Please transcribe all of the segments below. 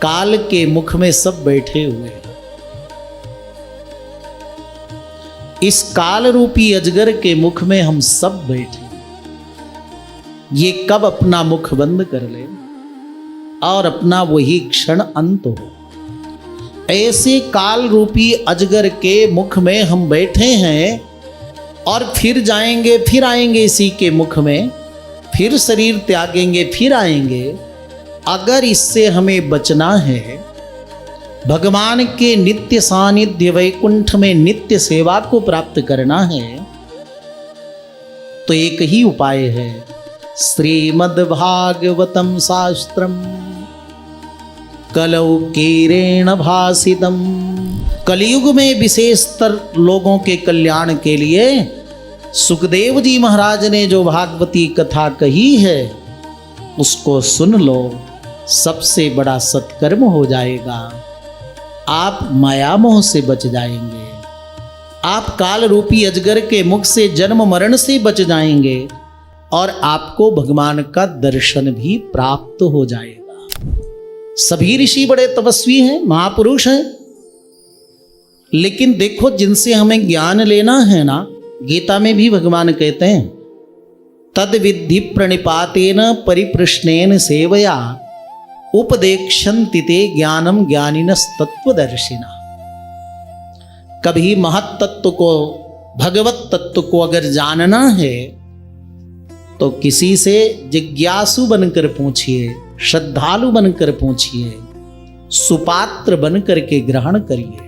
काल के मुख में सब बैठे हुए हैं। इस काल रूपी अजगर के मुख में हम सब बैठे, ये कब अपना मुख बंद कर ले और अपना वही क्षण अंत हो। ऐसे काल रूपी अजगर के मुख में हम बैठे हैं और फिर जाएंगे, फिर आएंगे इसी के मुख में, फिर शरीर त्यागेंगे, फिर आएंगे। अगर इससे हमें बचना है, भगवान के नित्य सानिध्य वैकुंठ में नित्य सेवा को प्राप्त करना है, तो एक ही उपाय है, श्रीमद्भागवतम शास्त्रम कलौ कीरेण भासितम। कलयुग में विशेषतर लोगों के कल्याण के लिए सुखदेव जी महाराज ने जो भागवती कथा कही है, उसको सुन लो, सबसे बड़ा सत्कर्म हो जाएगा। आप माया मोह से बच जाएंगे, आप काल रूपी अजगर के मुख से जन्म मरण से बच जाएंगे और आपको भगवान का दर्शन भी प्राप्त हो जाएगा। सभी ऋषि बड़े तपस्वी हैं, महापुरुष हैं, लेकिन देखो जिनसे हमें ज्ञान लेना है ना, गीता में भी भगवान कहते हैं, तद विद्धि प्रणिपातेन परिप्रश्नेन सेवया उपदेक्षन्ति ते ज्ञानम ज्ञानिनस्तत्वदर्शिना। कभी महत तत्व को, भगवत तत्व को अगर जानना है तो किसी से जिज्ञासु बनकर पूछिए, श्रद्धालु बनकर पूछिए, सुपात्र बनकर के ग्रहण करिए।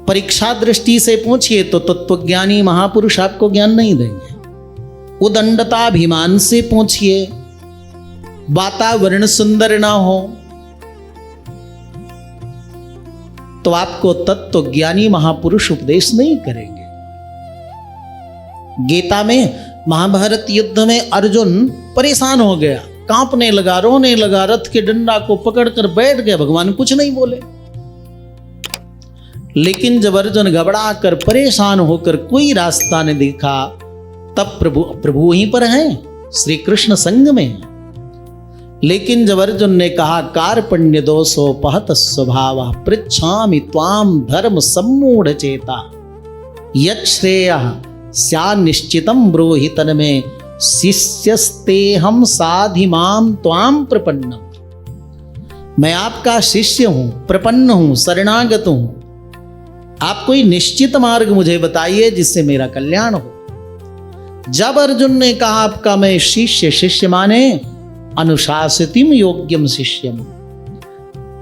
परीक्षा दृष्टि से पूछिए तो तत्वज्ञानी महापुरुष आपको ज्ञान नहीं देंगे। उदंडताभिमान से पूछिए, वातावरण सुंदर ना हो तो आपको तत्वज्ञानी महापुरुष उपदेश नहीं करेंगे। गीता में महाभारत युद्ध में अर्जुन परेशान हो गया, कांपने लगा, रोने लगा, रथ के डंडा को पकड़कर बैठ गया, भगवान कुछ नहीं बोले। लेकिन जब अर्जुन घबरा कर परेशान होकर कोई रास्ता नहीं देखा, तब प्रभु वहीं पर हैं, श्री कृष्ण संग में। लेकिन जब अर्जुन ने कहा, कार्पण्य दोषो पहत स्वभाव पृच्छामि त्वाम धर्म सम्मूढ़ चेता यत् श्रेयः स्या निश्चितम ब्रूहि तन्मे शिष्यस्तेहम साधिमाम त्वाम प्रपन्नम। मैं आपका शिष्य हूं, प्रपन्न हूं, शरणागत हूं। आप कोई निश्चित मार्ग मुझे बताइए जिससे मेरा कल्याण हो। जब अर्जुन ने कहा आपका मैं शिष्य, शिष्य माने अनुशासितम योग्यम शिष्यम,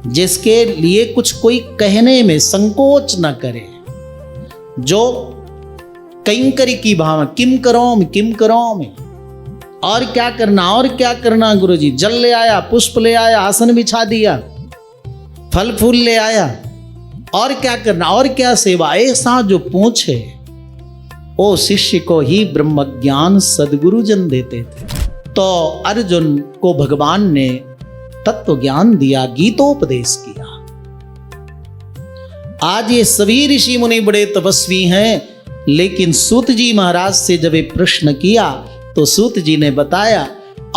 जिसके लिए कुछ कोई कहने में संकोच न करे, जो कैंकरी की भाव, किम करोम, और क्या करना, और क्या करना गुरुजी। जल ले आया, पुष्प ले आया, आसन बिछा दिया, फल फूल ले आया, और क्या करना, और क्या सेवा, ऐसा जो पूछे ओ शिष्य को ही ब्रह्म ज्ञान सद्गुरु जन देते थे। तो अर्जुन को भगवान ने तत्व ज्ञान दिया, गीतोपदेश किया। आज ये सभी ऋषि मुनि बड़े तपस्वी हैं, लेकिन सूत जी महाराज से जब एक प्रश्न किया तो सूत जी ने बताया,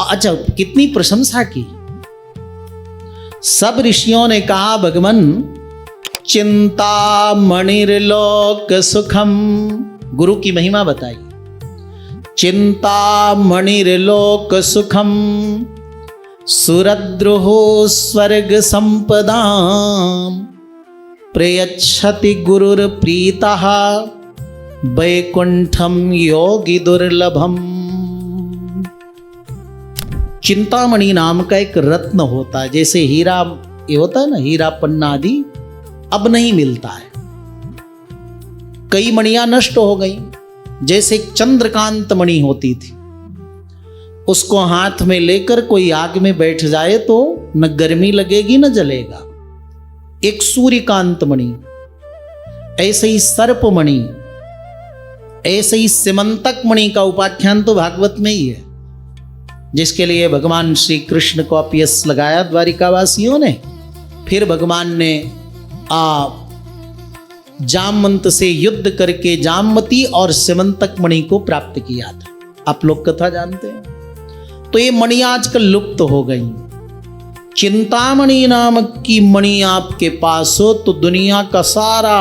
अच्छा कितनी प्रशंसा की। सब ऋषियों ने कहा, भगवान चिंता मणिर्लोक सुखम, गुरु की महिमा बताई। चिंता मणिर्लोक सुखम सुरद्रुहो स्वर्ग संपदाम प्रयच्छति गुरुर प्रीतः वैकुंठम योगी दुर्लभम। चिंतामणि नाम का एक रत्न होता है, जैसे हीरा ये होता है ना, हीरा पन्ना आदि अब नहीं मिलता है, कई मणियां नष्ट हो गई। जैसे चंद्रकांत मणि होती थी, उसको हाथ में लेकर कोई आग में बैठ जाए तो न गर्मी लगेगी न जलेगा। एक सूर्यकांत मणि, ऐसे ही सर्पमणि, ऐसे ही सिमंतक मणि का उपाख्यान तो भागवत में ही है, जिसके लिए भगवान श्री कृष्ण को अपयश लगाया द्वारिकावासियों ने। फिर भगवान ने जामवंत से युद्ध करके जामवती और सिमंतक मणि को प्राप्त किया था। आप लोग कथा जानते हैं। तो ये मणि आजकल लुप्त हो गई, चिंतामणि नामक की मणि आपके पास हो तो दुनिया का सारा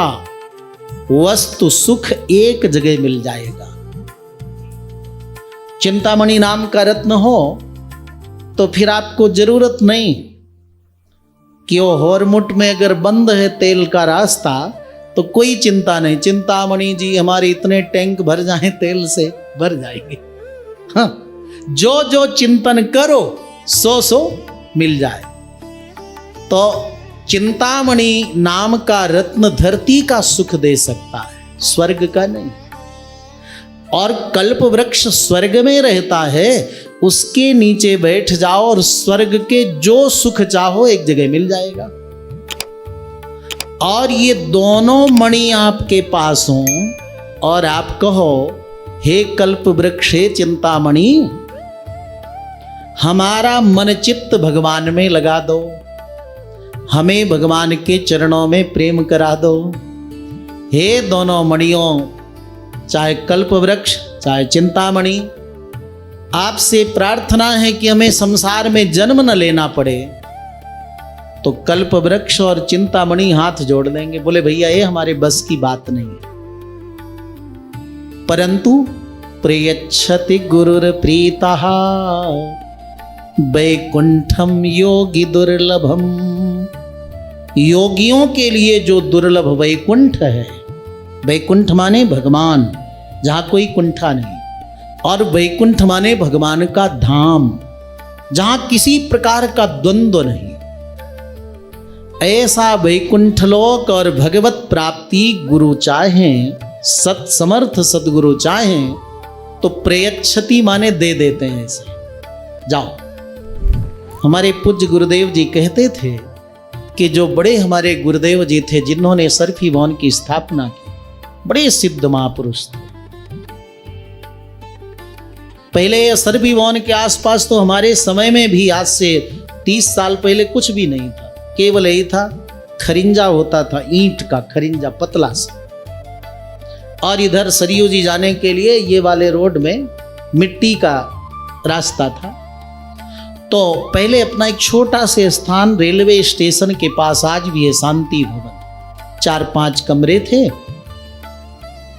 वस्तु सुख एक जगह मिल जाएगा। चिंतामणि नाम का रत्न हो तो फिर आपको जरूरत नहीं कि वो होरमुट में अगर बंद है तेल का रास्ता तो कोई चिंता नहीं, चिंतामणि जी हमारे इतने टैंक भर जाएं तेल से, भर जाएंगे। हाँ, जो जो चिंतन करो सो सो मिल जाए। तो चिंतामणि नाम का रत्न धरती का सुख दे सकता है, स्वर्ग का नहीं। और कल्प वृक्ष स्वर्ग में रहता है, उसके नीचे बैठ जाओ और स्वर्ग के जो सुख चाहो एक जगह मिल जाएगा। और ये दोनों मणि आपके पास हो और आप कहो हे कल्प वृक्ष, हे चिंतामणि, हमारा मन चित्त भगवान में लगा दो, हमें भगवान के चरणों में प्रेम करा दो। हे दोनों मणियों, चाहे कल्प वृक्ष चाहे चिंतामणि, आपसे प्रार्थना है कि हमें संसार में जन्म न लेना पड़े। तो कल्प वृक्ष और चिंतामणि हाथ जोड़ देंगे, बोले भैया ये हमारे बस की बात नहीं है। परंतु प्रयच्छति गुरुर प्रीतः वैकुंठम योगी दुर्लभम, योगियों के लिए जो दुर्लभ वैकुंठ है, वैकुंठ माने भगवान, जहां कोई कुंठा नहीं, और वैकुंठ माने भगवान का धाम, जहां किसी प्रकार का द्वंद्व नहीं, ऐसा वैकुंठ लोक और भगवत प्राप्ति गुरु चाहें, सत समर्थ सदगुरु चाहें तो प्रयच्छति माने दे देते हैं ऐसे। जाओ, हमारे पूज्य गुरुदेव जी कहते थे कि जो बड़े हमारे गुरुदेव जी थे जिन्होंने सरफी भवन की स्थापना की, बड़े सिद्ध महापुरुष थे। पहले सरफी भवन के आसपास तो हमारे समय में भी आज से 30 साल पहले कुछ भी नहीं था, केवल यही था खरिंजा होता था, ईंट का खरिंजा पतला सा, और इधर सरयू जी जाने के लिए ये वाले रोड में मिट्टी का रास्ता था। तो पहले अपना एक छोटा से स्थान रेलवे स्टेशन के पास आज भी है, शांति भवन, 4-5 कमरे थे।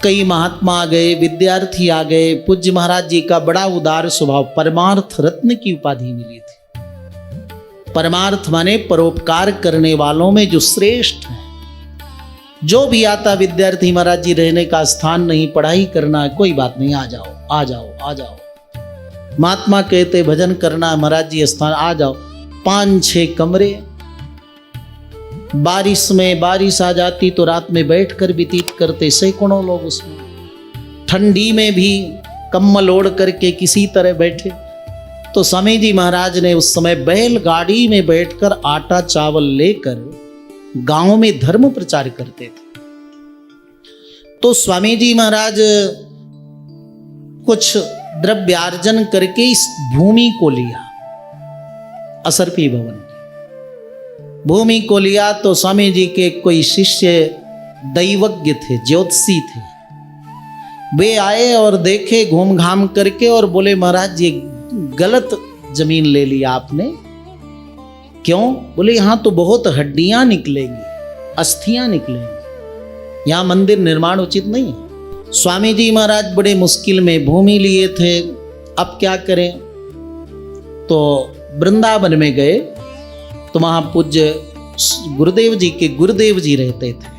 कई महात्मा आ गए, विद्यार्थी आ गए। पूज्य महाराज जी का बड़ा उदार स्वभाव, परमार्थ रत्न की उपाधि मिली थी। परमार्थ माने परोपकार करने वालों में जो श्रेष्ठ है। जो भी आता विद्यार्थी, महाराज जी रहने का स्थान नहीं, पढ़ाई करना है, कोई बात नहीं, आ जाओ आ जाओ आ जाओ। महात्मा कहते भजन करना, महाराज जी स्थान, आ जाओ। 5-6 कमरे। बारिश में बारिश आ जाती तो रात में बैठकर व्यतीत करते सैकड़ों लोग उसमें। ठंडी में भी कम्बल ओढ़ करके किसी तरह बैठे। तो स्वामी जी महाराज ने उस समय बैलगाड़ी में बैठकर आटा चावल लेकर गांव में धर्म प्रचार करते थे। तो स्वामी जी महाराज कुछ द्रव्यार्जन करके इस भूमि को लिया, असरफी भवन की भूमि को लिया। तो स्वामी जी के कोई शिष्य दैवज्ञ थे, ज्योतिषी थे, वे आए और देखे घूम घाम करके और बोले महाराज जी गलत जमीन ले लिया आपने। क्यों? बोले यहां तो बहुत हड्डियां निकलेंगी, अस्थियां निकलेंगी, यहां मंदिर निर्माण उचित नहीं है। स्वामी जी महाराज बड़े मुश्किल में भूमि लिए थे, अब क्या करें? तो वृंदावन में गए तो वहां पूज्य गुरुदेव जी के गुरुदेव जी रहते थे,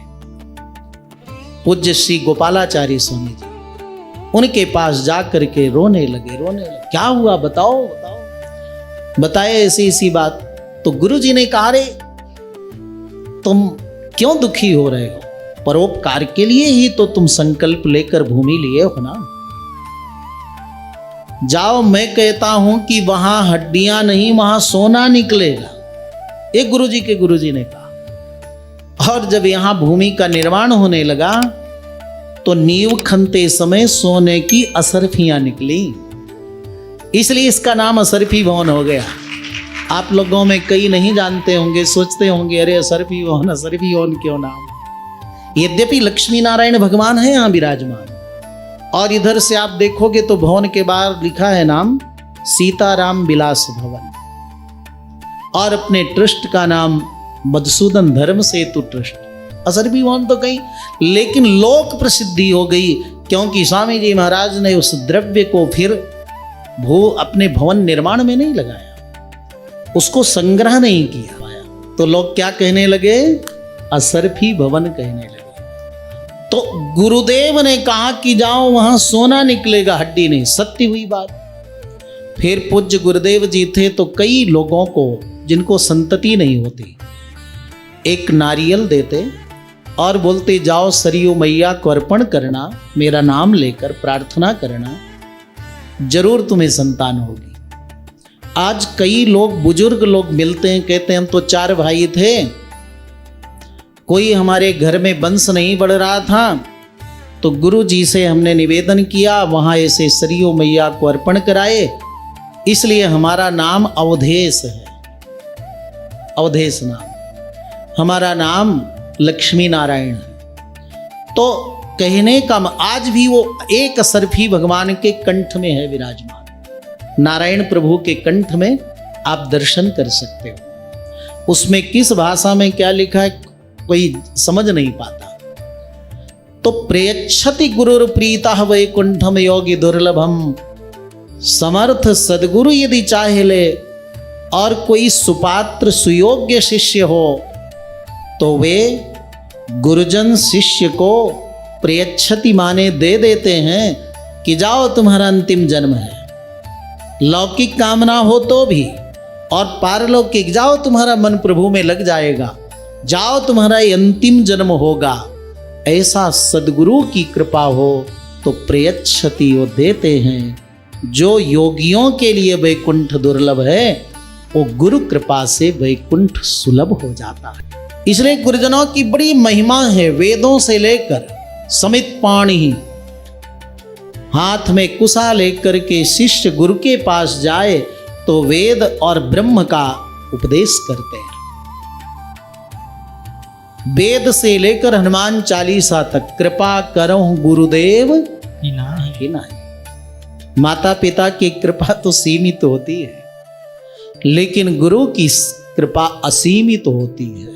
पूज्य श्री गोपालाचार्य स्वामी जी। उनके पास जा करके रोने लगे। क्या हुआ बताओ बताओ। बताए ऐसी बात। तो गुरु जी ने कहा रे तुम क्यों दुखी हो रहे हो? परोपकार के लिए ही तो तुम संकल्प लेकर भूमि लिए हो ना। जाओ, मैं कहता हूं कि वहां हड्डियां नहीं, वहां सोना निकलेगा, एक गुरु जी ने कहा। और जब यहां भूमि का निर्माण होने लगा तो नींव खनते समय सोने की असरफियां निकली, इसलिए इसका नाम असरफी भवन हो गया। आप लोगों में कई नहीं जानते होंगे, सोचते होंगे अरे असरफी भवन क्यों नाम। यद्यपि लक्ष्मी नारायण भगवान है यहां विराजमान, और इधर से आप देखोगे तो भवन के बाहर लिखा है नाम सीताराम विलास भवन। और अपने ट्रस्ट का नाम मधुसूदन धर्म सेतु ट्रस्ट, असरफी भवन तो कहीं, लेकिन लोक प्रसिद्धि हो गई क्योंकि स्वामी जी महाराज ने उस द्रव्य को फिर अपने भवन निर्माण में नहीं लगाया, उसको संग्रह नहीं किया, तो लोग क्या कहने लगे, असरफी भवन कहने लगे। तो गुरुदेव ने कहा कि जाओ वहां सोना निकलेगा, हड्डी नहीं, सत्य हुई बात। फिर पूज्य गुरुदेव जी थे तो कई लोगों को जिनको संतति नहीं होती एक नारियल देते और बोलते जाओ सरयू मैया को अर्पण करना, मेरा नाम लेकर प्रार्थना करना, जरूर तुम्हें संतान होगी। आज कई लोग बुजुर्ग लोग मिलते हैं, कहते हैं हम तो 4 भाई थे, कोई हमारे घर में वंश नहीं बढ़ रहा था, तो गुरु जी से हमने निवेदन किया, वहां ऐसे सरयू मैया को अर्पण कराए, इसलिए हमारा नाम अवधेश है, अवधेश नाम, हमारा नाम लक्ष्मी नारायण है। तो कहने का आज भी वो एक असरफी भगवान के कंठ में है विराजमान, नारायण प्रभु के कंठ में आप दर्शन कर सकते हो। उसमें किस भाषा में क्या लिखा है कोई समझ नहीं पाता। तो प्रेयच्छति गुरुर प्रीतः वैकुंठम योगी दुर्लभम, समर्थ सदगुरु यदि चाहे ले, और कोई सुपात्र सुयोग्य शिष्य हो तो वे गुरुजन शिष्य को प्रेयच्छति माने दे देते हैं कि जाओ तुम्हारा अंतिम जन्म है, लौकिक कामना हो तो भी, और पारलौकिक जाओ तुम्हारा मन प्रभु में लग जाएगा, जाओ तुम्हारा अंतिम जन्म होगा। ऐसा सदगुरु की कृपा हो तो प्रेयच्छति वो देते हैं। जो योगियों के लिए वैकुंठ दुर्लभ है वो गुरु कृपा से वैकुंठ सुलभ हो जाता है। इसलिए गुरुजनों की बड़ी महिमा है, वेदों से लेकर समित पाणि, हाथ में कुशा लेकर के शिष्य गुरु के पास जाए तो वेद और ब्रह्म का उपदेश करते हैं। वेद से लेकर हनुमान चालीसा तक कृपा करो गुरुदेव ही नहीं। माता पिता की कृपा तो सीमित होती है, लेकिन गुरु की कृपा असीमित होती है।